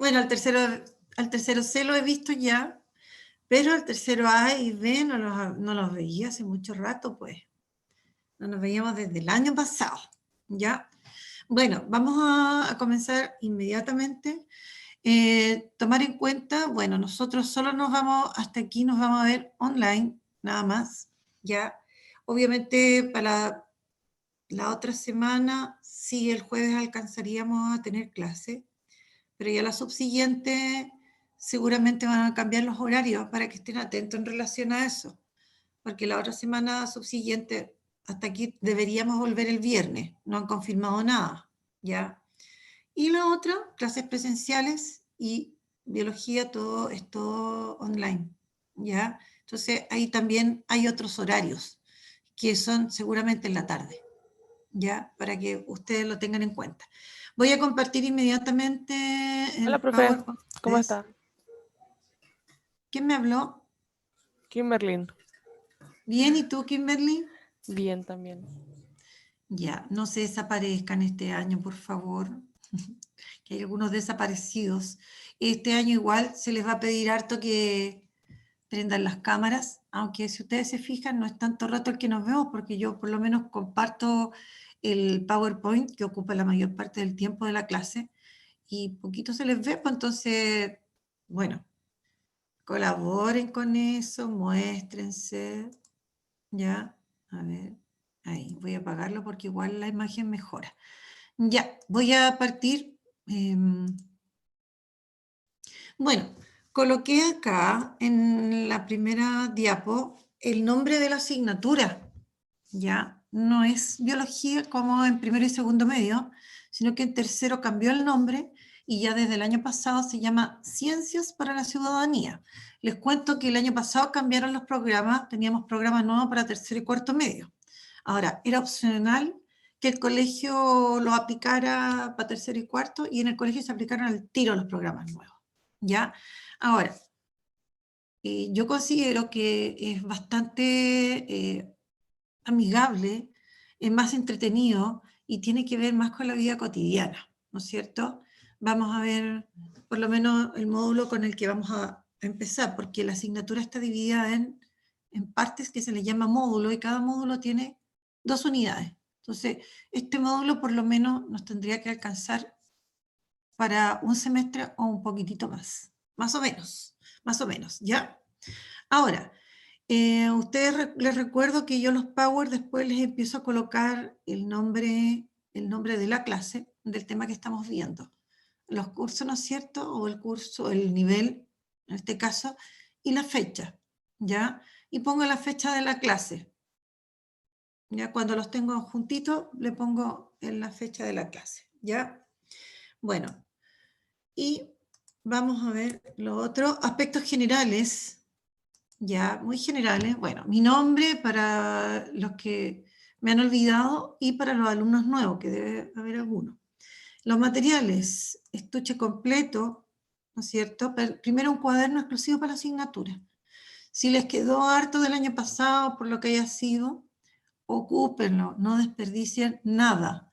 Bueno, al tercero C lo he visto ya, pero al tercero A y B no los veía hace mucho rato, pues. No nos veíamos desde el año pasado, ¿ya? Bueno, vamos a comenzar inmediatamente. Tomar en cuenta, bueno, nosotros solo nos vamos, hasta aquí nos vamos a ver online, nada más, ¿ya? Obviamente para la otra semana, sí, el jueves alcanzaríamos a tener clase, pero ya la subsiguiente seguramente van a cambiar los horarios para que estén atentos en relación a eso, porque la otra semana subsiguiente, hasta aquí deberíamos volver el viernes, no han confirmado nada, ¿ya? Y la otra, clases presenciales y biología, todo es todo online, ¿ya? Entonces ahí también hay otros horarios que son seguramente en la tarde, ¿ya? Para que ustedes lo tengan en cuenta. Voy a compartir inmediatamente Hola, el profe. PowerPoint. ¿Cómo está? ¿Quién me habló? Kimberlyn. Bien, ¿y tú, Kimberly? Bien, también. Ya, no se desaparezcan este año, por favor, que hay algunos desaparecidos. Este año igual se les va a pedir harto que prendan las cámaras, aunque si ustedes se fijan no es tanto rato el que nos vemos, porque yo por lo menos comparto el PowerPoint que ocupa la mayor parte del tiempo de la clase y poquito se les ve, pues entonces, bueno, colaboren con eso, muéstrense, ya, a ver, ahí, voy a apagarlo porque igual la imagen mejora. Ya, voy a partir. Bueno, coloqué acá en la primera diapo el nombre de la asignatura. Ya, no es biología como en primero y segundo medio, sino que en tercero cambió el nombre y ya desde el año pasado se llama Ciencias para la Ciudadanía. Les cuento que el año pasado cambiaron los programas, teníamos programas nuevos para tercero y cuarto medio. Ahora, era opcional que el colegio lo aplicara para tercero y cuarto y en el colegio se aplicaron al tiro los programas nuevos. ¿Ya? Ahora, yo considero que es bastante amigable, es más entretenido y tiene que ver más con la vida cotidiana, ¿no es cierto? Vamos a ver por lo menos el módulo con el que vamos a empezar, porque la asignatura está dividida en partes que se le llama módulo y cada módulo tiene 2 unidades. Entonces, este módulo por lo menos nos tendría que alcanzar para un semestre o un poquitito más o menos, ¿ya? Ahora, ustedes les recuerdo que yo los Power después les empiezo a colocar el nombre de la clase, del tema que estamos viendo. Los cursos, ¿no es cierto? O el curso, el nivel, en este caso, y la fecha, ¿ya? Y pongo la fecha de la clase. Ya cuando los tengo juntitos, le pongo en la fecha de la clase, ¿ya? Bueno, y vamos a ver lo otro, aspectos generales, ya muy generales. Bueno, mi nombre para los que me han olvidado y para los alumnos nuevos, que debe haber algunos. Los materiales, estuche completo, ¿no es cierto? Primero un cuaderno exclusivo para la asignatura. Si les quedó harto del año pasado, por lo que haya sido, ocúpenlo, no desperdicien nada.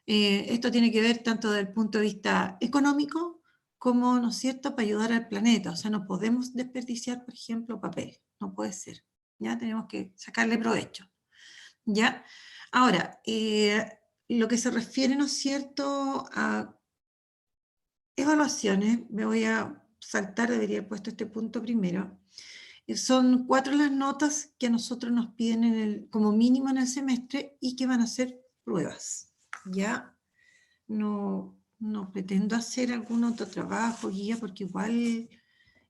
Esto tiene que ver tanto desde el punto de vista económico como, ¿no es cierto?, para ayudar al planeta. O sea, no podemos desperdiciar, por ejemplo, papel. No puede ser. Ya tenemos que sacarle provecho. ¿Ya? Ahora, lo que se refiere, ¿no es cierto?, a evaluaciones, me voy a saltar, debería haber puesto este punto primero. Son 4 las notas que a nosotros nos piden como mínimo en el semestre y que van a ser pruebas. ¿Ya? No pretendo hacer algún otro trabajo, guía, porque igual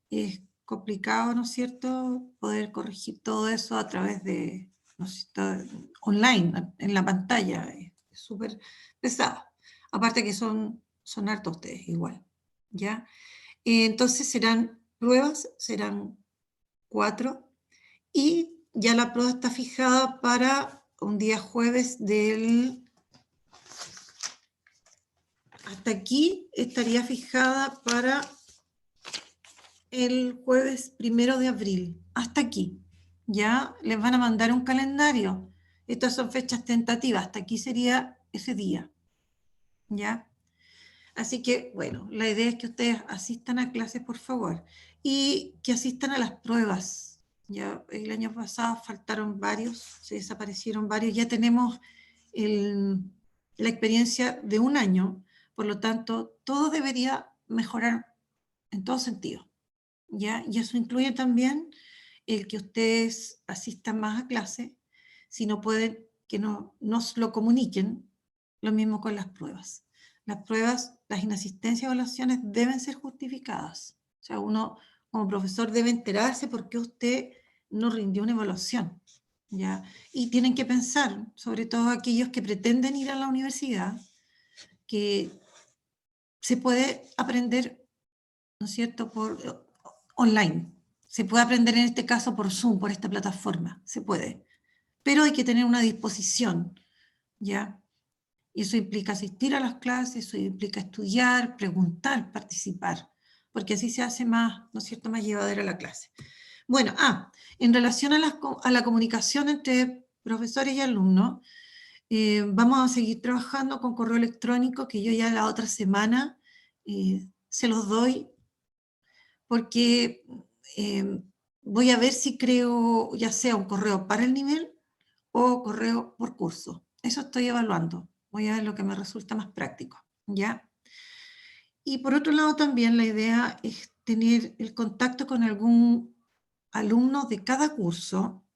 es complicado, ¿no es cierto?, poder corregir todo eso a través de, ¿no es cierto?, online, en la pantalla. Es súper pesado. Aparte que son hartos ustedes igual, ¿ya? Entonces serán pruebas, serán 4, y ya la prueba está fijada para un día jueves hasta aquí estaría fijada para el jueves 1 de abril, hasta aquí. Ya les van a mandar un calendario. Estas son fechas tentativas, hasta aquí sería ese día. ¿Ya? Así que, bueno, la idea es que ustedes asistan a clases, por favor, y que asistan a las pruebas. Ya el año pasado faltaron varios, se desaparecieron varios, ya tenemos la experiencia de un año, por lo tanto, todo debería mejorar en todo sentido. ¿Ya? Y eso incluye también el que ustedes asistan más a clase, si no pueden, que nos lo comuniquen, lo mismo con las pruebas. Las pruebas, las inasistencias o evaluaciones deben ser justificadas. O sea, uno como profesor debe enterarse por qué usted no rindió una evaluación. ¿Ya? Y tienen que pensar, sobre todo aquellos que pretenden ir a la universidad, que se puede aprender, ¿no es cierto?, por online. Se puede aprender en este caso por Zoom, por esta plataforma, se puede. Pero hay que tener una disposición, ¿ya? Y eso implica asistir a las clases, eso implica estudiar, preguntar, participar, porque así se hace más, ¿no es cierto?, más llevadera la clase. Bueno, en relación a la comunicación entre profesores y alumnos, vamos a seguir trabajando con correo electrónico, que yo ya la otra semana se los doy, porque voy a ver si creo ya sea un correo para el nivel o correo por curso. Eso estoy evaluando. Voy a ver lo que me resulta más práctico, ¿ya? Y por otro lado también la idea es tener el contacto con algún alumno de cada curso.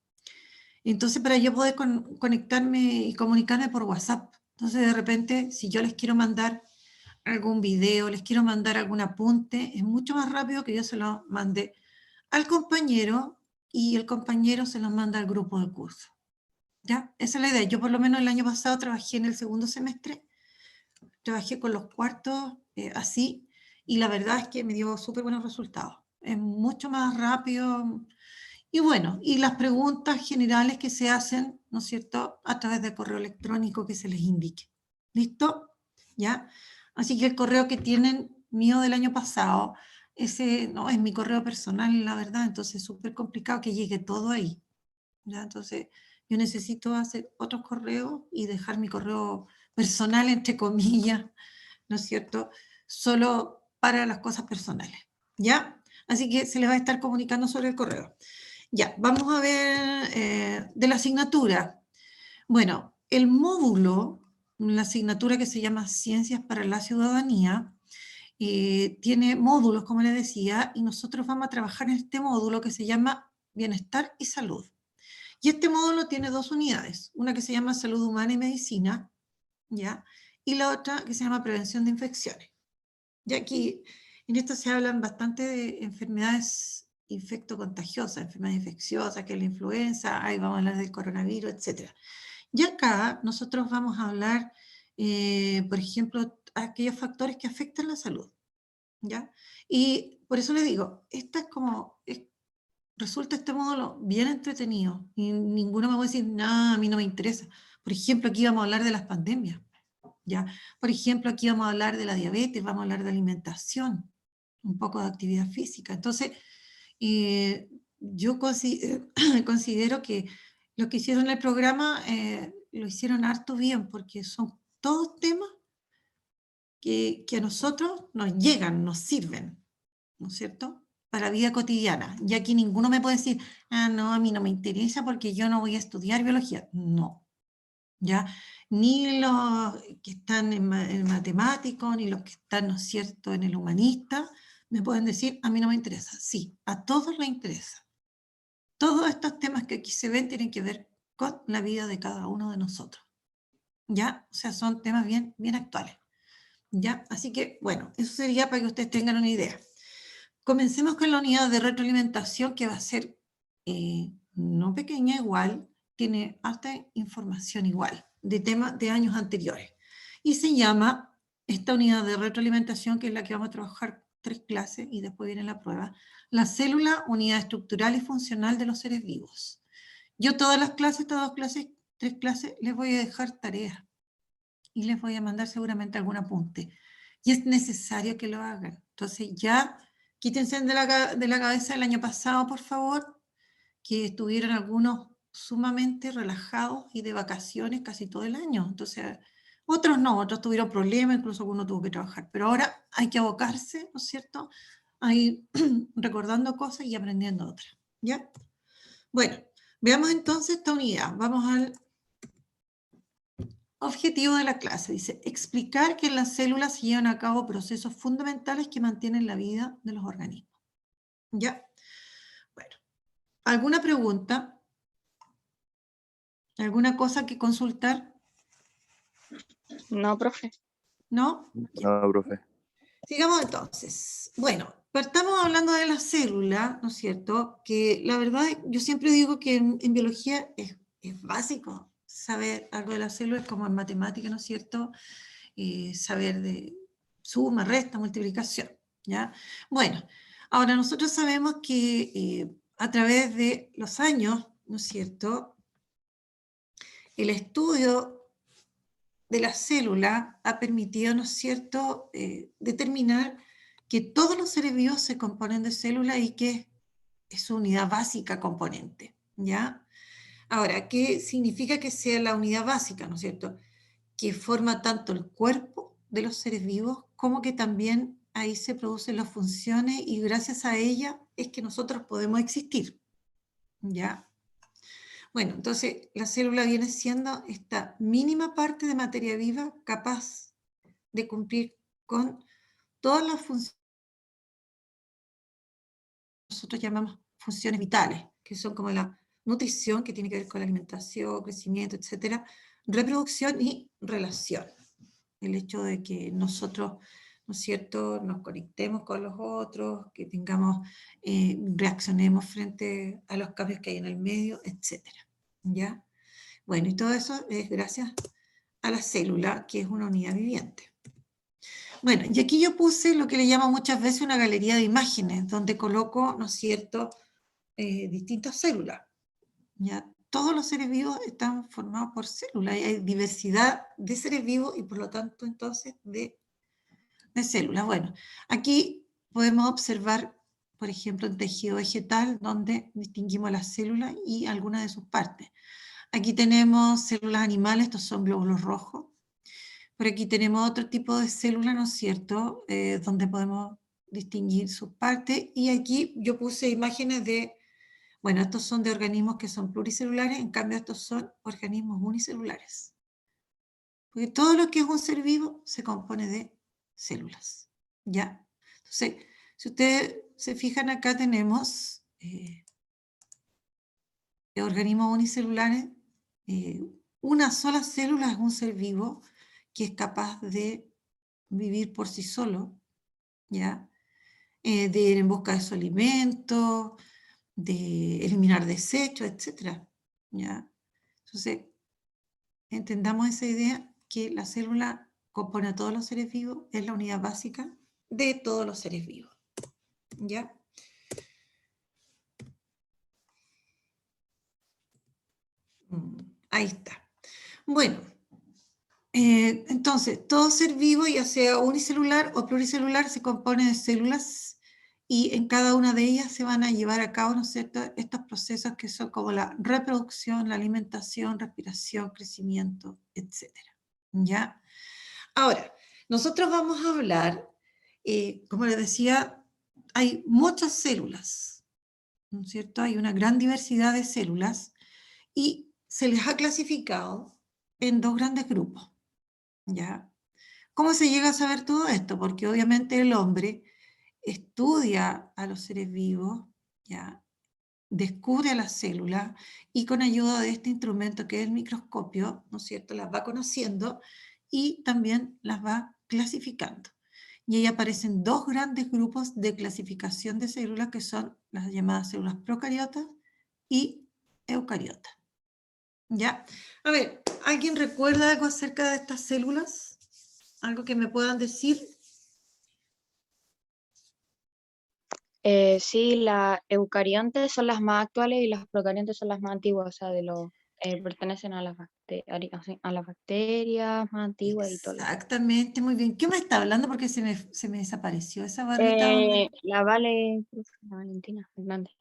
Entonces, para yo poder conectarme y comunicarme por WhatsApp. Entonces, de repente, si yo les quiero mandar algún video, les quiero mandar algún apunte, es mucho más rápido que yo se lo mande al compañero y el compañero se lo manda al grupo de curso. ¿Ya? Esa es la idea. Yo por lo menos el año pasado trabajé en el segundo semestre, trabajé con los cuartos así, y la verdad es que me dio súper buenos resultados. Es mucho más rápido. Y bueno, y las preguntas generales que se hacen, ¿no es cierto?, a través del correo electrónico que se les indique. ¿Listo? ¿Ya? Así que el correo que tienen mío del año pasado, ese no es mi correo personal, la verdad, entonces es súper complicado que llegue todo ahí. ¿Ya? Entonces, yo necesito hacer otro correo y dejar mi correo personal, entre comillas, ¿no es cierto?, solo para las cosas personales. ¿Ya? Así que se les va a estar comunicando sobre el correo. Ya, vamos a ver de la asignatura. Bueno, el módulo, la asignatura que se llama Ciencias para la Ciudadanía, tiene módulos, como les decía, y nosotros vamos a trabajar en este módulo que se llama Bienestar y Salud. Y este módulo tiene dos unidades, una que se llama Salud Humana y Medicina, ¿ya? Y la otra que se llama Prevención de Infecciones. Y aquí, en esto se hablan bastante de enfermedades infectocontagiosas, enfermedades infecciosas, que es la influenza, ahí vamos a hablar del coronavirus, etc. Y acá nosotros vamos a hablar, por ejemplo, aquellos factores que afectan la salud, ¿ya? Y por eso les digo, esta es como, resulta este módulo bien entretenido, y ninguno me va a decir, no, a mí no me interesa. Por ejemplo, aquí vamos a hablar de las pandemias, ¿ya? Por ejemplo, aquí vamos a hablar de la diabetes, vamos a hablar de alimentación, un poco de actividad física. Entonces, yo considero que lo que hicieron en el programa lo hicieron harto bien, porque son todos temas que a nosotros nos llegan, nos sirven, ¿no es cierto?, para la vida cotidiana. Y aquí ninguno me puede decir, no, a mí no me interesa porque yo no voy a estudiar biología. No, ¿ya? Ni los que están en matemáticos, ni los que están, ¿no es cierto?, en el humanista, me pueden decir, a mí no me interesa. Sí, a todos les interesa. Todos estos temas que aquí se ven tienen que ver con la vida de cada uno de nosotros, ¿ya? O sea, son temas bien, bien actuales, ¿ya? Así que, bueno, eso sería para que ustedes tengan una idea. Comencemos con la unidad de retroalimentación, que va a ser no pequeña igual, tiene harta información igual, de temas de años anteriores. Y se llama esta unidad de retroalimentación, que es la que vamos a trabajar 3 clases y después viene la prueba, la célula, unidad estructural y funcional de los seres vivos. Yo todas las clases, estas 2 clases, 3 clases, les voy a dejar tareas y les voy a mandar seguramente algún apunte. Y es necesario que lo hagan. Entonces ya quítense de la cabeza el año pasado, por favor, que estuvieron algunos sumamente relajados y de vacaciones casi todo el año. Entonces Otros no, otros tuvieron problemas, incluso alguno tuvo que trabajar. Pero ahora hay que abocarse, ¿no es cierto?, a ir recordando cosas y aprendiendo otras, ¿ya? Bueno, veamos entonces esta unidad. Vamos al objetivo de la clase. Dice, explicar que en las células se llevan a cabo procesos fundamentales que mantienen la vida de los organismos. ¿Ya? Bueno, ¿alguna pregunta? ¿Alguna cosa que consultar? No, profe. ¿No? No, profe. Sigamos entonces. Bueno, partamos hablando de la célula, ¿no es cierto? Que la verdad, yo siempre digo que en biología es básico saber algo de la célula, es como en matemática, ¿no es cierto? Saber de suma, resta, multiplicación, ¿ya? Bueno, ahora nosotros sabemos que a través de los años, ¿no es cierto?, el estudio de la célula ha permitido, ¿no es cierto?, determinar que todos los seres vivos se componen de células y que es su unidad básica componente, ¿ya? Ahora, ¿qué significa que sea la unidad básica, ¿no es cierto?, que forma tanto el cuerpo de los seres vivos como que también ahí se producen las funciones y gracias a ella es que nosotros podemos existir, ¿ya? Bueno, entonces la célula viene siendo esta mínima parte de materia viva capaz de cumplir con todas las funciones que nosotros llamamos funciones vitales, que son como la nutrición, que tiene que ver con la alimentación, crecimiento, etcétera, reproducción y relación. El hecho de que nosotros, ¿no es cierto?, nos conectemos con los otros, que tengamos, reaccionemos frente a los cambios que hay en el medio, etcétera, ¿ya? Bueno, y todo eso es gracias a la célula, que es una unidad viviente. Bueno, y aquí yo puse lo que le llamo muchas veces una galería de imágenes, donde coloco, ¿no es cierto?, distintas células, ¿ya? Todos los seres vivos están formados por células, y hay diversidad de seres vivos y por lo tanto entonces de células. Bueno, aquí podemos observar, por ejemplo, un tejido vegetal donde distinguimos las células y algunas de sus partes. Aquí tenemos células animales, estos son glóbulos rojos. Por aquí tenemos otro tipo de células, ¿no es cierto?, donde podemos distinguir sus partes. Y aquí yo puse imágenes de, bueno, estos son de organismos que son pluricelulares, en cambio estos son organismos unicelulares. Porque todo lo que es un ser vivo se compone de células, ¿ya? Entonces, si ustedes se fijan acá tenemos organismos unicelulares, una sola célula es un ser vivo que es capaz de vivir por sí solo, ¿ya? De ir en busca de su alimento, de eliminar desechos, etc. ¿Ya? Entonces, entendamos esa idea que la célula compone a todos los seres vivos, es la unidad básica de todos los seres vivos, ¿ya? Ahí está. Bueno, entonces, todo ser vivo, ya sea unicelular o pluricelular, se compone de células y en cada una de ellas se van a llevar a cabo, ¿no es cierto?, estos procesos que son como la reproducción, la alimentación, respiración, crecimiento, etc. ¿Ya? Ahora, nosotros vamos a hablar, como les decía, hay muchas células, ¿no es cierto? Hay una gran diversidad de células y se les ha clasificado en dos grandes grupos. ¿Ya? ¿Cómo se llega a saber todo esto? Porque obviamente el hombre estudia a los seres vivos, ¿ya? Descubre a las células y con ayuda de este instrumento que es el microscopio, ¿no es cierto?, las va conociendo y también las va clasificando. Y ahí aparecen dos grandes grupos de clasificación de células que son las llamadas células procariotas y eucariotas. ¿Ya? A ver, ¿alguien recuerda algo acerca de estas células? ¿Algo que me puedan decir? Sí, las eucariontes son las más actuales y las procariontes son las más antiguas, o sea, pertenecen a a las bacterias más antiguas y todo eso. Exactamente, muy bien. ¿Qué me está hablando? Porque se me desapareció esa barrita. La Valentina Fernández.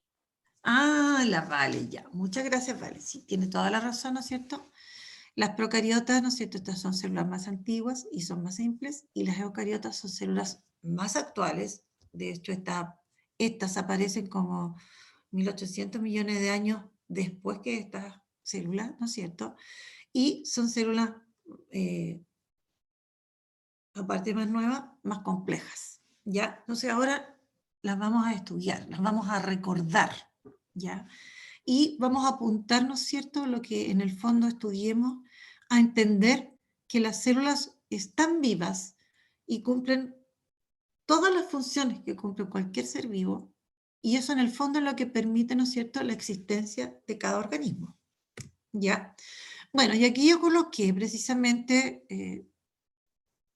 Ah, la Vale, ya. Muchas gracias, Vale. Sí, tiene toda la razón, ¿no es cierto? Las procariotas, ¿no es cierto?, estas son células más antiguas y son más simples, y las eucariotas son células más actuales. De hecho, estas aparecen como 1800 millones de años después que estas células, ¿no es cierto? Y son células, aparte más nuevas, más complejas, ¿ya? Entonces ahora las vamos a estudiar, las vamos a recordar, ¿ya? Y vamos a apuntar, ¿no es cierto?, lo que en el fondo estudiemos, a entender que las células están vivas y cumplen todas las funciones que cumple cualquier ser vivo, y eso en el fondo es lo que permite, ¿no es cierto?, la existencia de cada organismo, ¿ya? Bueno, y aquí yo coloqué precisamente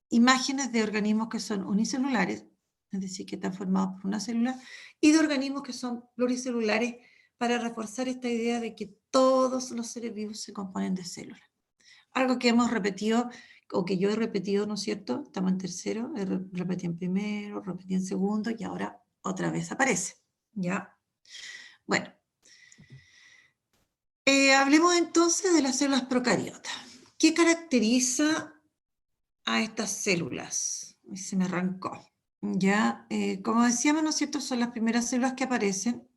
imágenes de organismos que son unicelulares, es decir, que están formados por una célula, y de organismos que son pluricelulares, para reforzar esta idea de que todos los seres vivos se componen de células. Algo que hemos repetido, o que yo he repetido, ¿no es cierto? Estamos en tercero, repetí en primero, repetí en segundo, y ahora otra vez aparece, ¿ya? Bueno, hablemos entonces de las células procariotas. ¿Qué caracteriza a estas células? Se me arrancó. Ya, como decíamos, ¿no es cierto?, son las primeras células que aparecen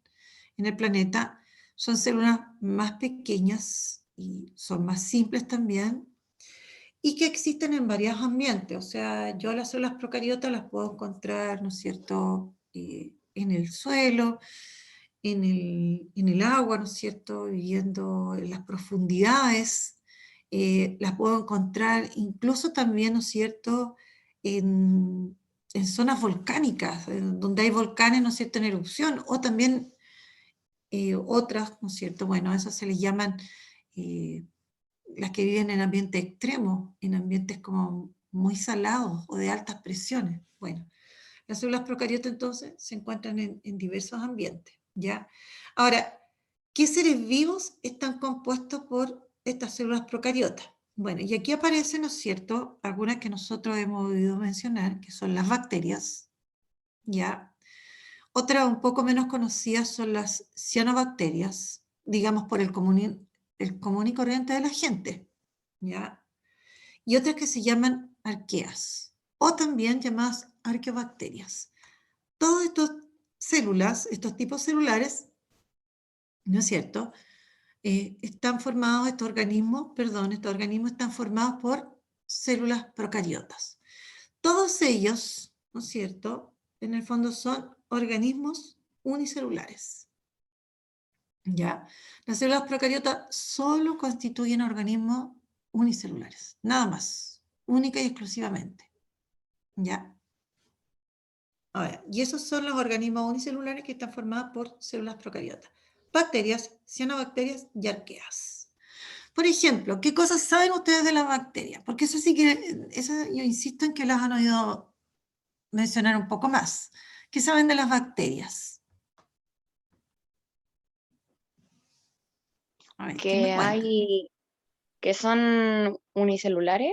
en el planeta, son células más pequeñas y son más simples también, y que existen en varios ambientes. O sea, yo las células procariotas las puedo encontrar, ¿no es cierto?, en el suelo, en el agua, ¿no es cierto?, viviendo en las profundidades. Las puedo encontrar incluso también, ¿no es cierto?, en zonas volcánicas, donde hay volcanes, ¿no es cierto?, en erupción, o también otras, ¿no es cierto?, bueno, esas se les llaman las que viven en ambientes extremos, en ambientes como muy salados o de altas presiones. Bueno, las células procariotas entonces se encuentran en diversos ambientes, ¿ya? Ahora, ¿qué seres vivos están compuestos por estas células procariotas? Bueno, y aquí aparecen, ¿no es cierto?, algunas que nosotros hemos oído mencionar, que son las bacterias, ¿ya? Otras un poco menos conocidas son las cianobacterias, digamos por el común y corriente de la gente, ¿ya? Y otras que se llaman arqueas, o también llamadas arqueobacterias. Todas estas células, estos tipos celulares, ¿no es cierto?, están formados, estos organismos están formados por células procariotas. Todos ellos, ¿no es cierto?, en el fondo son organismos unicelulares, ¿ya? Las células procariotas solo constituyen organismos unicelulares, nada más, única y exclusivamente, ¿ya? Ahora, y esos son los organismos unicelulares que están formados por células procariotas: bacterias, cianobacterias y arqueas. Por ejemplo, ¿qué cosas saben ustedes de las bacterias? Porque eso sí que, yo insisto en que las han oído mencionar un poco más. ¿Qué saben de las bacterias? A ver, ¿qué me Que cuentan? que son unicelulares,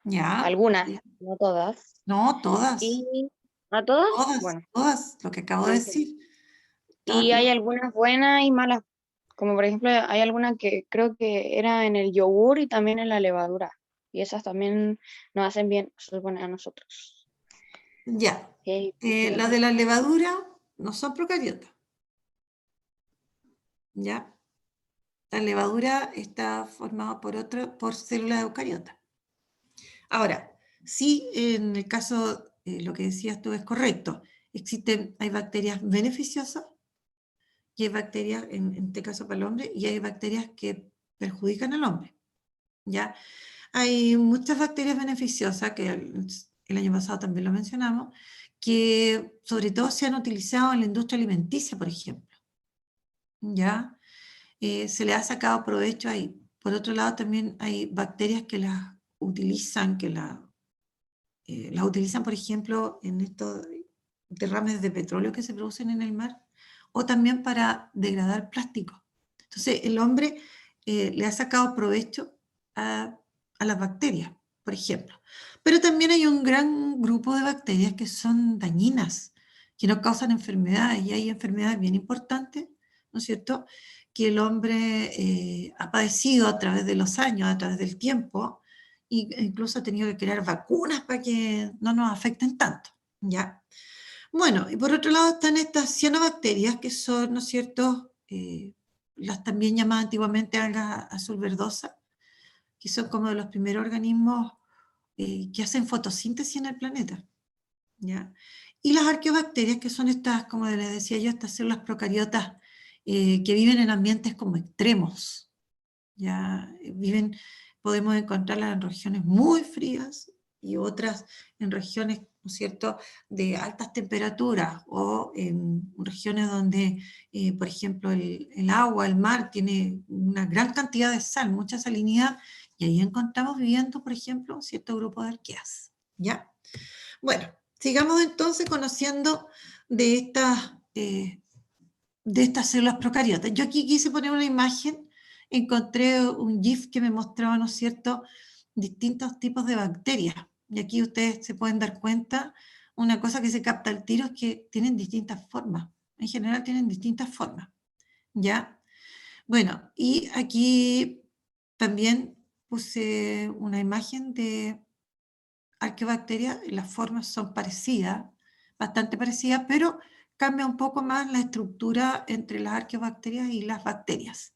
¿Ya? algunas, no todas. No, todas, Y ¿a todas? todas, Bueno, todas, lo que acabo de no entiendo. decir. Y hay algunas buenas y malas, como por ejemplo hay algunas que creo que era en el yogur y también en la levadura. Y esas también nos hacen bien, se supone, a nosotros. Ya. Sí, Las de la levadura no son procariotas, ¿ya? La levadura está formada por células eucariotas. Ahora, sí, en el caso, lo que decías tú es correcto. Hay bacterias beneficiosas y hay bacterias, en este caso para el hombre, y hay bacterias que perjudican al hombre, ¿ya? Hay muchas bacterias beneficiosas, que el año pasado también lo mencionamos, que sobre todo se han utilizado en la industria alimenticia, por ejemplo, ¿ya? Se le ha sacado provecho ahí. Por otro lado, también hay bacterias que las utilizan, las utilizan, por ejemplo, en estos derrames de petróleo que se producen en el mar, o también para degradar plástico. Entonces, el hombre le ha sacado provecho a las bacterias, por ejemplo. Pero también hay un gran grupo de bacterias que son dañinas, que no causan enfermedades, y hay enfermedades bien importantes, ¿no es cierto?, que el hombre ha padecido a través de los años, a través del tiempo, e incluso ha tenido que crear vacunas para que no nos afecten tanto, ¿ya? Bueno, y por otro lado están estas cianobacterias, que son, ¿no es cierto?, las también llamadas antiguamente algas azul verdosa, que son como de los primeros organismos que hacen fotosíntesis en el planeta, ¿ya? Y las arqueobacterias, que son estas, como les decía yo, estas células procariotas que viven en ambientes como extremos, ¿ya? Podemos encontrarlas en regiones muy frías y otras en regiones, ¿no es cierto?, de altas temperaturas, o en regiones donde, por ejemplo, el agua, el mar, tiene una gran cantidad de sal, mucha salinidad, y ahí encontramos viviendo, por ejemplo, un cierto grupo de arqueas, ¿ya? Bueno, sigamos entonces conociendo de estas células procariotas. Yo aquí quise poner una imagen, encontré un GIF que me mostraba, ¿no es cierto?, distintos tipos de bacterias. Y aquí ustedes se pueden dar cuenta, una cosa que se capta al tiro es que tienen distintas formas. En general tienen distintas formas, ¿ya? Bueno, y aquí también puse una imagen de arqueobacterias. Las formas son parecidas, bastante parecidas, pero cambia un poco más la estructura entre las arqueobacterias y las bacterias.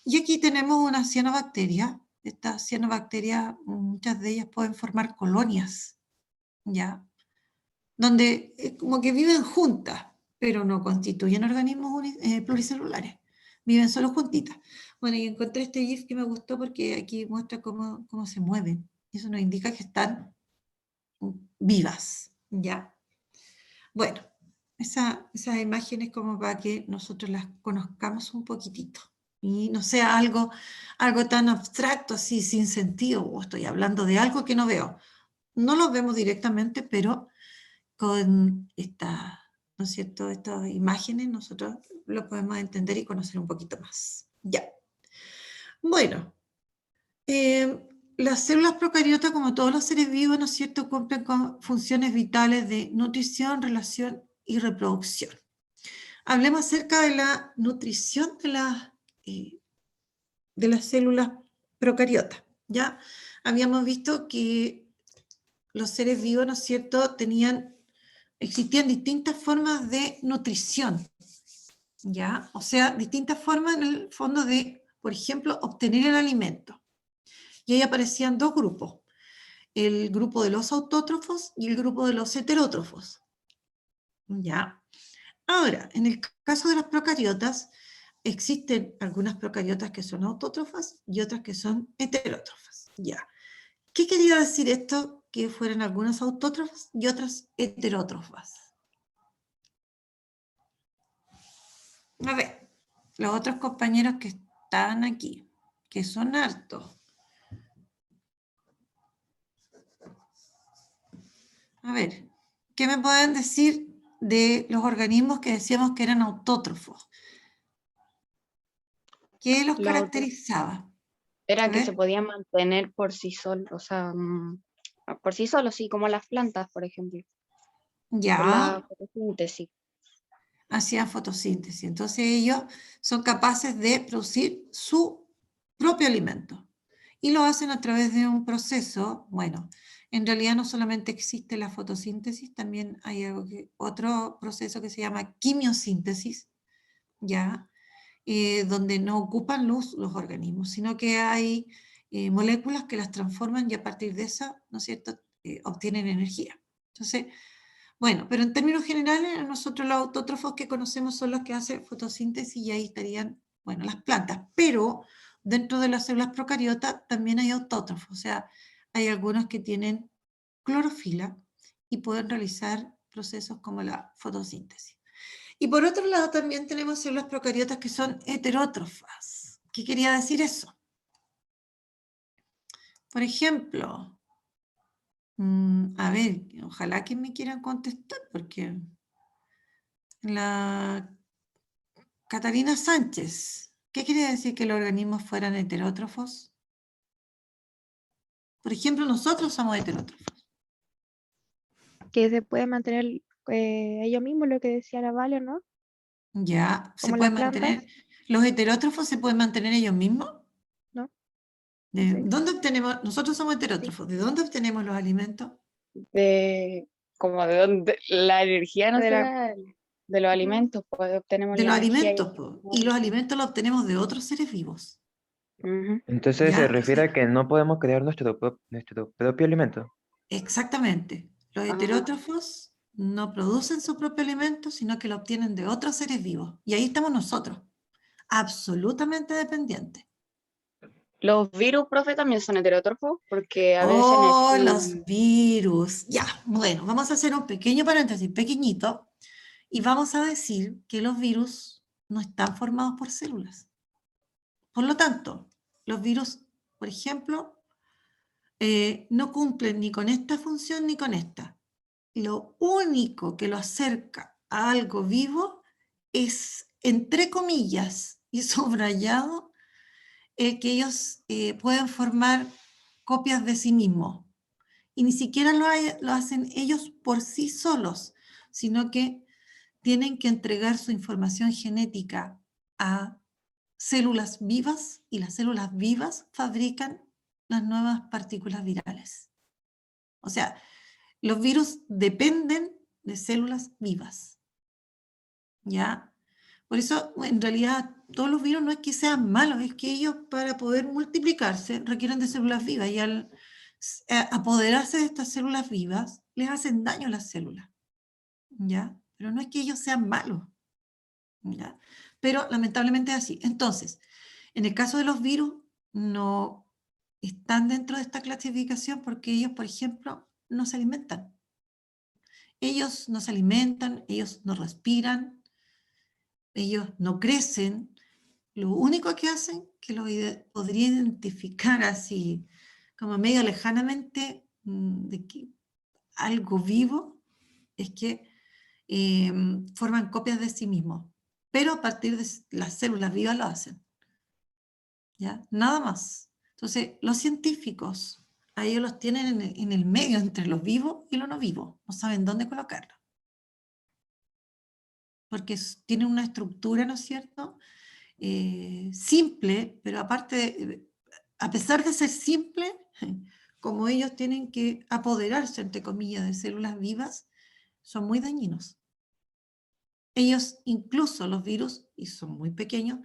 Y aquí tenemos una cianobacteria. Estas cianobacterias, muchas de ellas pueden formar colonias, ¿ya? Donde como que viven juntas, pero no constituyen organismos pluricelulares. Viven solo juntitas. Bueno, y encontré este GIF que me gustó porque aquí muestra cómo se mueven. Eso nos indica que están vivas, ¿ya? Bueno, esas imágenes como para que nosotros las conozcamos un poquitito y no sea algo tan abstracto, así, sin sentido, o estoy hablando de algo que no veo. No lo vemos directamente, pero con ¿no es cierto?, estas imágenes nosotros lo podemos entender y conocer un poquito más. Ya. Bueno, las células procariotas, como todos los seres vivos, ¿no es cierto?, cumplen con funciones vitales de nutrición, relación y reproducción. Hablemos acerca de la nutrición de las células procariotas. Ya habíamos visto que los seres vivos, ¿no es cierto?, existían distintas formas de nutrición, ¿ya? O sea, distintas formas en el fondo de, por ejemplo, obtener el alimento. Y ahí aparecían dos grupos, el grupo de los autótrofos y el grupo de los heterótrofos, ¿ya? Ahora, en el caso de las procariotas, existen algunas procariotas que son autótrofas y otras que son heterótrofas, ¿ya? ¿Qué quería decir esto? Que fueran algunas autótrofas y otras heterótrofas. A ver, los otros compañeros que están aquí, que son hartos. A ver, ¿qué me pueden decir de los organismos que decíamos que eran autótrofos? ¿Qué los caracterizaba? Era A que se ver. podían mantener por sí solos, o sea, por sí solos, sí, como las plantas, por ejemplo, por la Ya, fotosíntesis. hacían fotosíntesis. Entonces ellos son capaces de producir su propio alimento. Y lo hacen a través de un proceso. Bueno, en realidad no solamente existe la fotosíntesis, también hay otro proceso que se llama quimiosíntesis, ¿ya? Donde no ocupan luz los organismos, sino que hay moléculas que las transforman y a partir de esa, ¿no es cierto?, obtienen energía. Entonces, bueno, pero en términos generales, nosotros los autótrofos que conocemos son los que hacen fotosíntesis, y ahí estarían, bueno, las plantas. Pero dentro de las células procariotas también hay autótrofos, o sea, hay algunos que tienen clorofila y pueden realizar procesos como la fotosíntesis. Y por otro lado también tenemos células procariotas que son heterótrofas. ¿Qué quería decir eso? Por ejemplo, a ver, ojalá que me quieran contestar, porque la Catalina Sánchez, ¿qué quiere decir que los organismos fueran heterótrofos? Por ejemplo, nosotros somos heterótrofos. Que se puede mantener ellos mismos, lo que decía la Vale, ¿no? Ya, se Como puede las plantas. mantener ¿Los heterótrofos se pueden mantener ellos mismos? ¿No? ¿De Sí. dónde obtenemos? Nosotros somos heterótrofos. ¿De dónde obtenemos los alimentos? Como de dónde, la energía no De la- será de los alimentos, pues obtenemos De la los energía. alimentos, po. Y los alimentos los obtenemos de otros seres vivos. Ujú. Entonces se ¿Ya? refiere a que no podemos crear nuestro propio alimento. Exactamente. Los Ah. heterótrofos no producen su propio alimento, sino que lo obtienen de otros seres vivos. Y ahí estamos nosotros, absolutamente dependientes. Los virus, profe, también son heterótrofos, porque a veces Oh, los necesitan... virus. Ya, bueno, vamos a hacer un pequeño paréntesis, pequeñito, y vamos a decir que los virus no están formados por células. Por lo tanto, los virus, por ejemplo, no cumplen ni con esta función ni con esta. Lo único que lo acerca a algo vivo es, entre comillas, y subrayado, que ellos pueden formar copias de sí mismos. Y ni siquiera lo hacen ellos por sí solos, sino que tienen que entregar su información genética a células vivas, y las células vivas fabrican las nuevas partículas virales. O sea, los virus dependen de células vivas, ¿ya? Por eso, en realidad, todos los virus no es que sean malos, es que ellos, para poder multiplicarse, requieren de células vivas, y al apoderarse de estas células vivas, les hacen daño a las células, ¿ya? Pero no es que ellos sean malos, ¿ya? Pero lamentablemente es así. Entonces, en el caso de los virus, no están dentro de esta clasificación porque ellos, por ejemplo, no se alimentan. Ellos no se alimentan, ellos no respiran, ellos no crecen. Lo único que hacen, que lo podría identificar así, como medio lejanamente, de que algo vivo, es que forman copias de sí mismos, pero a partir de las células vivas lo hacen, ¿ya? Nada más. Entonces, los científicos, a ellos los tienen en el medio entre lo vivo y lo no vivo, no saben dónde colocarlo, porque tienen una estructura, ¿no es cierto?, simple, pero aparte, a pesar de ser simple, como ellos tienen que apoderarse, entre comillas, de células vivas, son muy dañinos. Ellos, incluso los virus, y son muy pequeños,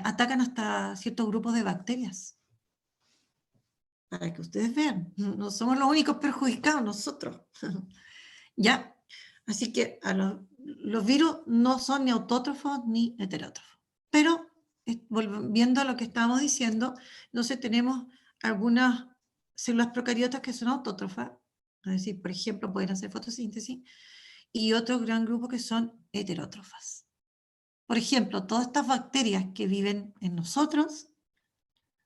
atacan hasta ciertos grupos de bacterias. Para que ustedes vean, no somos los únicos perjudicados nosotros. ¿Ya? Así que los virus no son ni autótrofos ni heterótrofos. Pero, volviendo a lo que estábamos diciendo, entonces tenemos algunas células procariotas que son autótrofas, es decir, por ejemplo, pueden hacer fotosíntesis, y otro gran grupo que son heterótrofas. Por ejemplo, todas estas bacterias que viven en nosotros,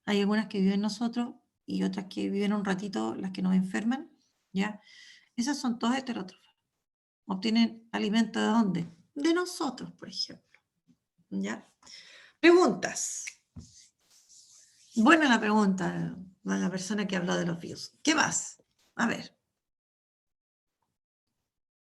hay algunas que viven en nosotros y otras que viven un ratito, las que nos enferman, ¿ya? Esas son todas heterótrofas. Obtienen alimento ¿de dónde? De nosotros, por ejemplo, ¿ya? Preguntas. Buena la pregunta de la persona que habló de los virus. ¿Qué más? A ver.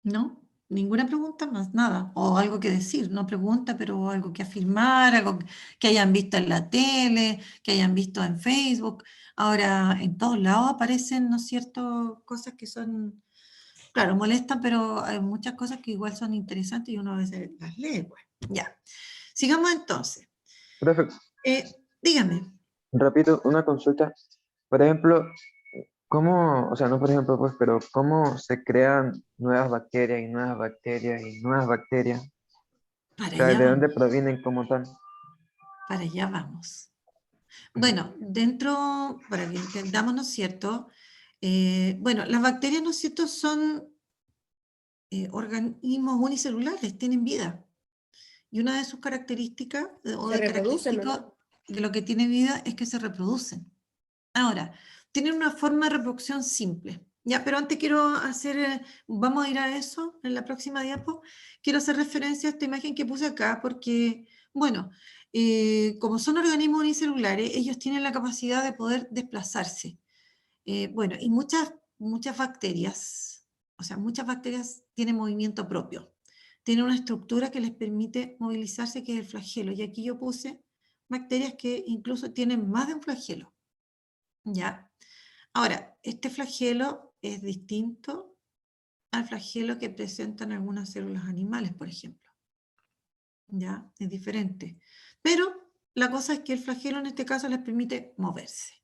¿No? Ninguna pregunta más, nada. O algo que decir, no pregunta, pero algo que afirmar, algo que hayan visto en la tele, que hayan visto en Facebook. Ahora, en todos lados aparecen, ¿no es cierto?, cosas que son, claro, molestan, pero hay muchas cosas que igual son interesantes y uno a veces las lee, pues. Ya. Sigamos entonces. Profe, Dígame. repito, una consulta. Por ejemplo, ¿cómo, o sea, no por ejemplo, pues, pero cómo se crean nuevas bacterias y nuevas bacterias y nuevas bacterias? Para O sea, allá ¿de dónde vamos. provienen como tal? Para allá vamos. Bueno, dentro, para que entendamos, ¿no es cierto? Bueno, las bacterias, ¿no es cierto?, son organismos unicelulares, tienen vida. Y una de sus características, o Se de reproducen, ¿no? características de lo que tiene vida, es que se reproducen. Ahora, tienen una forma de reproducción simple. Ya, pero antes quiero hacer, vamos a ir a eso en la próxima diapo. Quiero hacer referencia a esta imagen que puse acá porque, bueno, como son organismos unicelulares, ellos tienen la capacidad de poder desplazarse. Bueno, y muchas bacterias, o sea, muchas bacterias tienen movimiento propio. tienen una estructura que les permite movilizarse, que es el flagelo. Y aquí yo puse bacterias que incluso tienen más de un flagelo. ¿Ya? Ahora, este flagelo es distinto al flagelo que presentan algunas células animales, por ejemplo. ¿Ya? Es diferente. Pero la cosa es que el flagelo en este caso les permite moverse.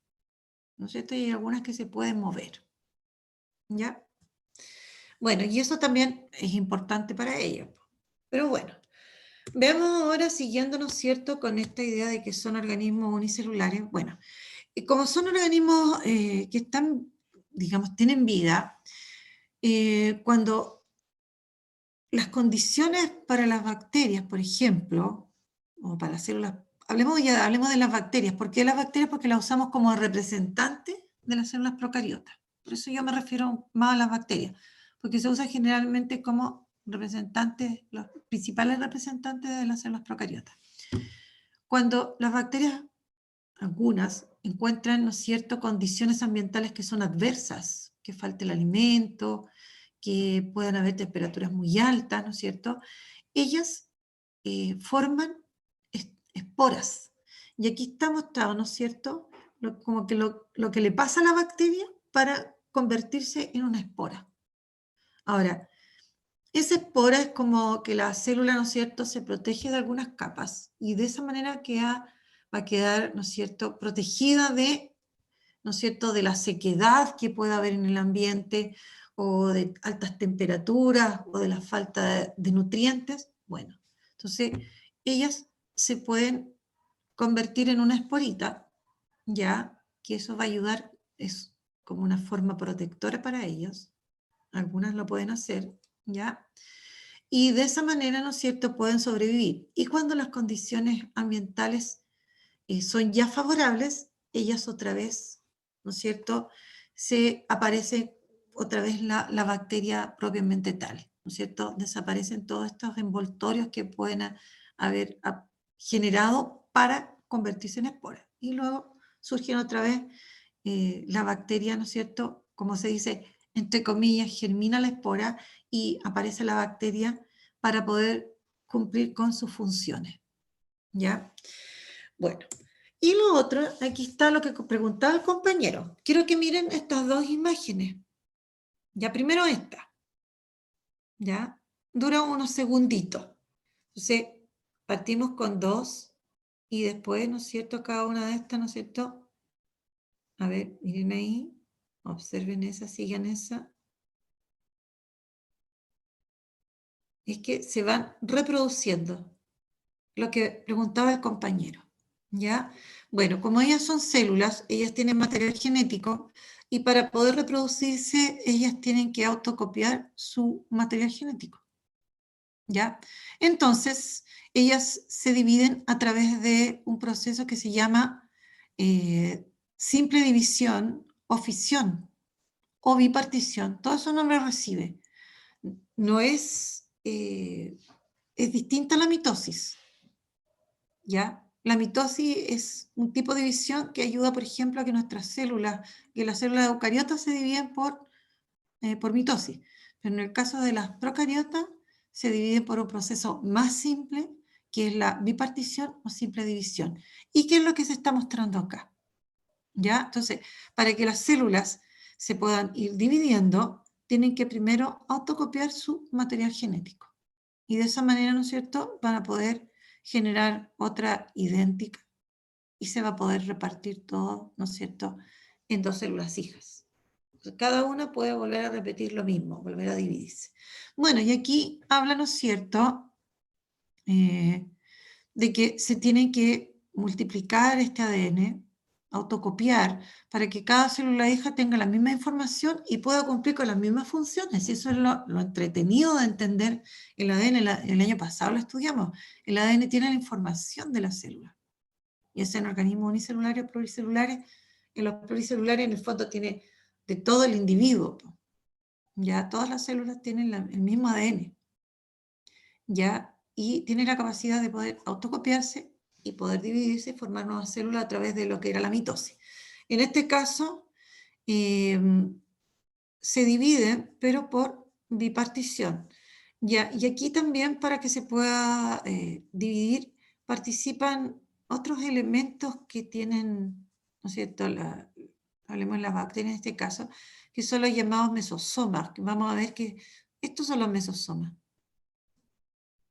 ¿No es cierto? Y hay algunas que se pueden mover. ¿Ya? Bueno, y eso también es importante para ellos. Pero bueno, veamos ahora, siguiéndonos, ¿cierto?, con esta idea de que son organismos unicelulares. Bueno, como son organismos que están, digamos, tienen vida, cuando las condiciones para las bacterias, por ejemplo, o para las células, hablemos de las bacterias. ¿Por qué las bacterias? Porque las usamos como representantes de las células procariotas. Por eso yo me refiero más a las bacterias, porque se usa generalmente como representantes, los principales representantes de las células procariotas. Cuando las bacterias, algunas, encuentran, ¿no es cierto?, condiciones ambientales que son adversas, que falte el alimento, que puedan haber temperaturas muy altas, ¿no es cierto?, ellas forman esporas. Y aquí está mostrado, ¿no es cierto?, como que lo que le pasa a la bacteria para convertirse en una espora. Ahora, esa espora es como que la célula, ¿no es cierto?, se protege de algunas capas y de esa manera va a quedar, ¿no es cierto?, protegida de, ¿no es cierto?, de la sequedad que pueda haber en el ambiente o de altas temperaturas o de la falta de nutrientes. Bueno, entonces ellas se pueden convertir en una esporita, ya que eso va a ayudar, es como una forma protectora para ellos. Algunas lo pueden hacer, ¿ya? Y de esa manera, ¿no es cierto?, pueden sobrevivir. Y cuando las condiciones ambientales son ya favorables, ellas otra vez, ¿no es cierto?, se aparece otra vez la bacteria propiamente tal, ¿no es cierto? Desaparecen todos estos envoltorios que pueden haber generado para convertirse en esporas. Y luego surgen otra vez la bacteria, ¿no es cierto?, como se dice, entre comillas, germina la espora y aparece la bacteria para poder cumplir con sus funciones, ¿ya? Bueno, y lo otro, aquí está lo que preguntaba el compañero. Quiero que miren estas dos imágenes. Ya, primero esta, ¿ya? Dura unos segunditos. Entonces, partimos con dos y después, ¿no es cierto?, cada una de estas, ¿no es cierto? A ver, miren ahí, observen esa, sigan esa. Es que se van reproduciendo, lo que preguntaba el compañero, ¿ya? Bueno, como ellas son células, ellas tienen material genético y para poder reproducirse, ellas tienen que autocopiar su material genético, ¿ya? Entonces, ellas se dividen a través de un proceso que se llama simple división o fisión o bipartición. Todo eso no lo recibe. No es, es distinta a la mitosis, ¿ya? La mitosis es un tipo de división que ayuda, por ejemplo, a que nuestras células, que las células eucariotas se dividen por mitosis. Pero en el caso de las procariotas, se dividen por un proceso más simple, que es la bipartición o simple división. ¿Y qué es lo que se está mostrando acá? ¿Ya? Entonces, para que las células se puedan ir dividiendo, tienen que primero autocopiar su material genético. Y de esa manera, ¿no es cierto?, van a poder generar otra idéntica y se va a poder repartir todo, ¿no es cierto?, en dos células hijas. Entonces, cada una puede volver a repetir lo mismo, volver a dividirse. Bueno, y aquí habla, ¿no es cierto?, de que se tiene que multiplicar este ADN, autocopiar, para que cada célula hija tenga la misma información y pueda cumplir con las mismas funciones. Y eso es lo entretenido de entender el ADN. El año pasado lo estudiamos. El ADN tiene la información de la célula. Y es en organismos unicelulares o pluricelulares. En los pluricelulares, en el fondo, tiene de todo el individuo. Ya todas las células tienen el mismo ADN. ¿Ya? Y tiene la capacidad de poder autocopiarse y poder dividirse y formar nuevas células a través de lo que era la mitosis. En este caso, se dividen, pero por bipartición. Ya, y aquí también para que se pueda dividir, participan otros elementos que tienen, ¿no es cierto? Hablemos de las bacterias en este caso, que son los llamados mesosomas, que vamos a ver que estos son los mesosomas.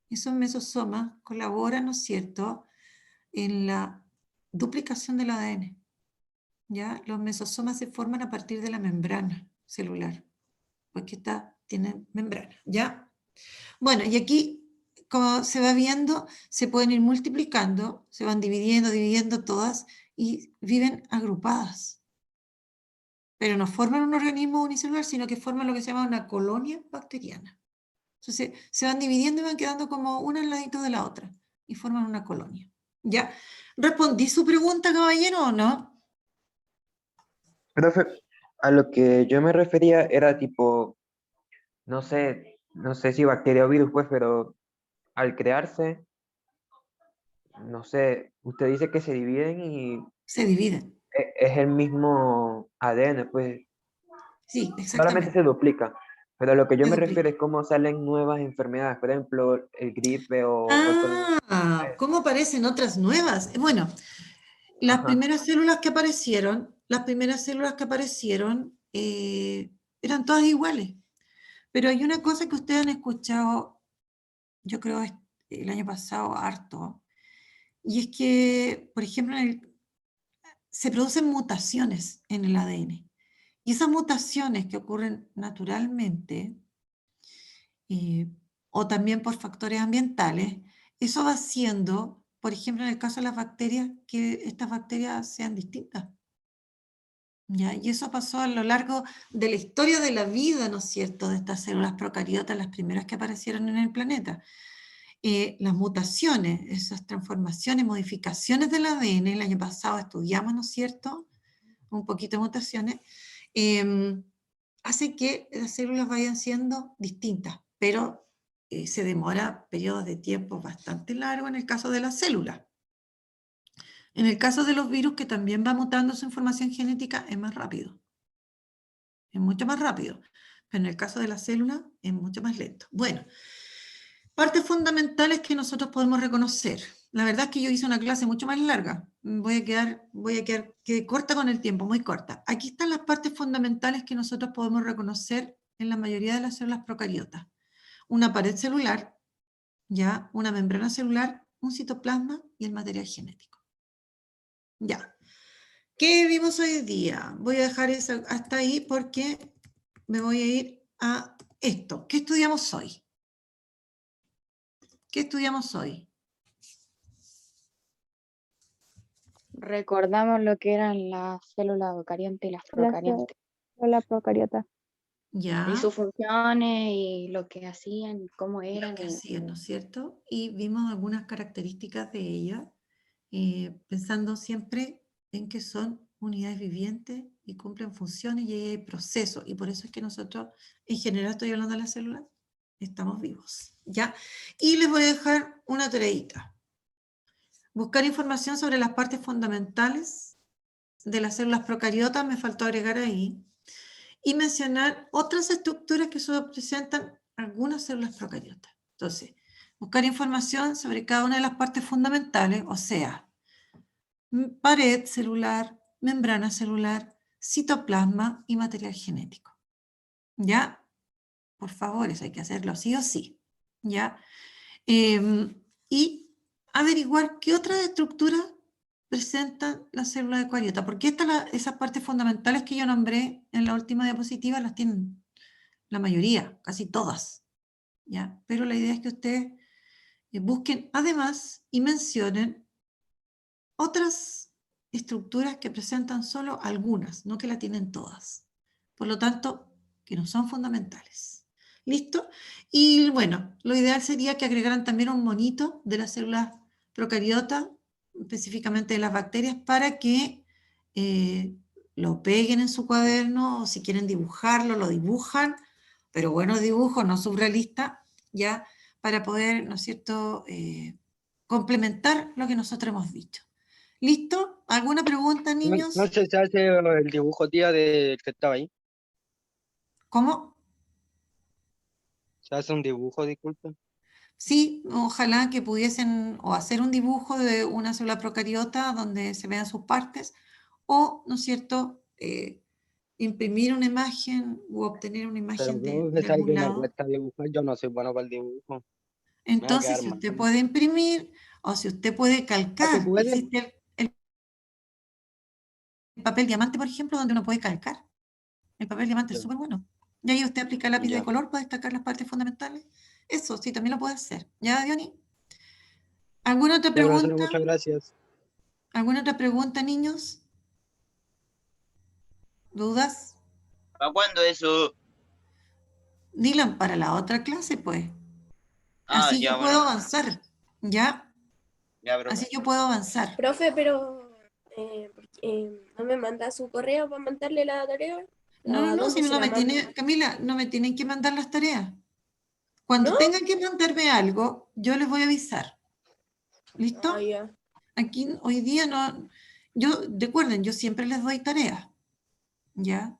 Esos mesosomas colaboran, ¿no es cierto?, en la duplicación del ADN. ¿Ya? Los mesosomas se forman a partir de la membrana celular, porque tienen membrana, ¿ya? Bueno, y aquí, como se va viendo, se pueden ir multiplicando, se van dividiendo todas y viven agrupadas. Pero no forman un organismo unicelular, sino que forman lo que se llama una colonia bacteriana. Entonces, se van dividiendo y van quedando como una al ladito de la otra y forman una colonia. ¿Ya? ¿Respondí su pregunta, caballero, o no? Profe, a lo que yo me refería era tipo, no sé si bacteria o virus, pues, pero al crearse, no sé, usted dice que se dividen y Se dividen. es el mismo ADN, pues, Sí, solamente se exactamente. duplica. Pero a lo que yo Se me duplica. refiero es cómo salen nuevas enfermedades, por ejemplo, el gripe o otro. Ah, ¿cómo aparecen otras nuevas? Bueno, las Ajá. primeras células que aparecieron, eran todas iguales. Pero hay una cosa que ustedes han escuchado, yo creo el año pasado, harto, y es que, por ejemplo, se producen mutaciones en el ADN. Y esas mutaciones que ocurren naturalmente, eh, o también por factores ambientales, eso va haciendo, por ejemplo, en el caso de las bacterias, que estas bacterias sean distintas. ¿Ya? Y eso pasó a lo largo de la historia de la vida, ¿no es cierto?, de estas células procariotas, las primeras que aparecieron en el planeta. Las mutaciones, esas transformaciones, modificaciones del ADN, el año pasado estudiamos, ¿no es cierto?, un poquito de mutaciones, hace que las células vayan siendo distintas, pero se demora periodos de tiempo bastante largos en el caso de las células. En el caso de los virus, que también va mutando su información genética, es más rápido. Es mucho más rápido. Pero en el caso de las células, es mucho más lento. Bueno, partes fundamentales que nosotros podemos reconocer. La verdad es que yo hice una clase mucho más larga. Quedé corta con el tiempo, muy corta. Aquí están las partes fundamentales que nosotros podemos reconocer en la mayoría de las células procariotas. Una pared celular, ya, una membrana celular, un citoplasma y el material genético. Ya. ¿Qué vimos hoy día? Voy a dejar eso hasta ahí porque me voy a ir a esto. ¿Qué estudiamos hoy? ¿Qué estudiamos hoy? Recordamos lo que eran las células eucariantes y las La procariantes, célula procariota. y Ya, sus funciones y lo que hacían, y cómo lo eran. que hacían, ¿no es cierto? Y vimos algunas características de ellas, pensando siempre en que son unidades vivientes y cumplen funciones y hay procesos. Y por eso es que nosotros, en general, estoy hablando de las células, estamos vivos, ¿ya? Y les voy a dejar una tareita. Buscar información sobre las partes fundamentales de las células procariotas, me faltó agregar ahí, y mencionar otras estructuras que solo presentan algunas células procariotas. Entonces, buscar información sobre cada una de las partes fundamentales, o sea, pared celular, membrana celular, citoplasma y material genético. ¿Ya? Por favor, eso hay que hacerlo sí o sí. ¿Ya? Y averiguar qué otras estructuras presentan las células eucariota, porque esas partes fundamentales que yo nombré en la última diapositiva las tienen la mayoría, casi todas, ¿ya? Pero la idea es que ustedes busquen además y mencionen otras estructuras que presentan solo algunas, no que la tienen todas. Por lo tanto, que no son fundamentales. ¿Listo? Y bueno, lo ideal sería que agregaran también un monito de las células procariotas, específicamente de las bacterias, para que lo peguen en su cuaderno, o si quieren dibujarlo, lo dibujan, pero buenos dibujos, no surrealistas, ya, para poder, ¿no es cierto?, complementar lo que nosotros hemos dicho. ¿Listo? ¿Alguna pregunta, No, niños? no se hace el dibujo, tía, del que estaba ahí. ¿Cómo? ¿Se hace un dibujo, disculpen? Sí, ojalá que pudiesen o hacer un dibujo de una célula procariota donde se vean sus partes, o, ¿no es cierto?, imprimir una imagen u obtener una Pero imagen profe, de sabe algún que me lado. cuesta dibujar, yo no soy bueno para el dibujo. Me va a Entonces, quedar si usted mal. puede imprimir o si usted puede ¿Ah, se calcar, puede? existe el papel diamante, por ejemplo, donde uno puede calcar. El papel diamante es Ya, súper bueno. Y ahí usted aplica lápiz de ya. color para destacar las partes fundamentales. Eso sí, también lo puede hacer. ¿Ya, Diony? ¿Alguna otra Ya, profesora, pregunta? muchas gracias. ¿Alguna otra pregunta, niños? ¿Dudas? ¿Para cuándo eso? Dylan, para la otra clase, pues. Ah, Así ya, yo puedo bueno. avanzar. ¿Ya? Ya, Así profe. yo puedo avanzar. Profe, pero ¿no me manda su correo para mandarle la tarea? No, ¿A no, si dónde se no la me mando? tiene, Camila, no me tienen que mandar las tareas. Cuando ¿No? tengan que mandarme algo, yo les voy a avisar. ¿Listo? Ah, ya. Aquí hoy día no, recuerden, yo siempre les doy tareas, ¿ya?